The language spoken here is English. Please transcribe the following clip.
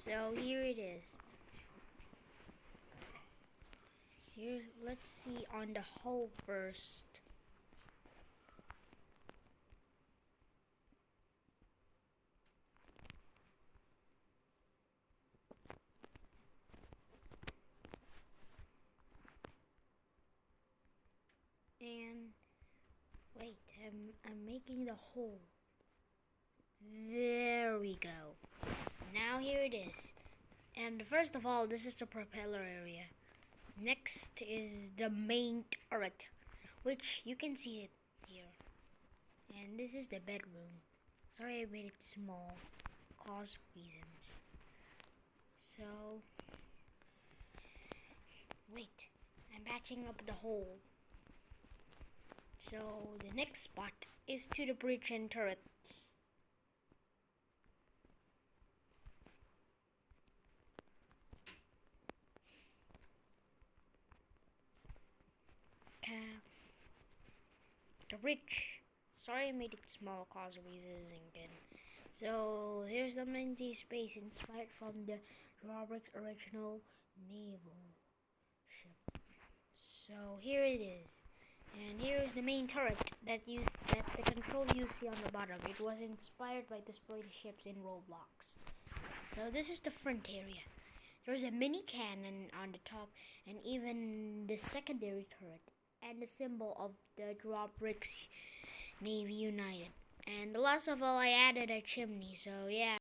So here it is. Here, let's see on the hull first. And wait, I'm making the hole. There we go. Now here it is. And first of all, this is the propeller area. Next is the main turret, which you can see it here. And this is the bedroom. Sorry I made it small, cause reasons. So, wait, I'm patching up the hole. So the next spot is to the bridge and turrets. The bridge. Sorry I made it small cause reasons again. So here's the empty space inspired from the Robert's original naval ship. So here it is. And here is the main turret that the control you see on the bottom. It was inspired by the ships in Roblox. So this is the front area. There's a mini cannon on the top and even the secondary turret and the symbol of the Robert's Navy United. And the last of all, I added a chimney. So yeah.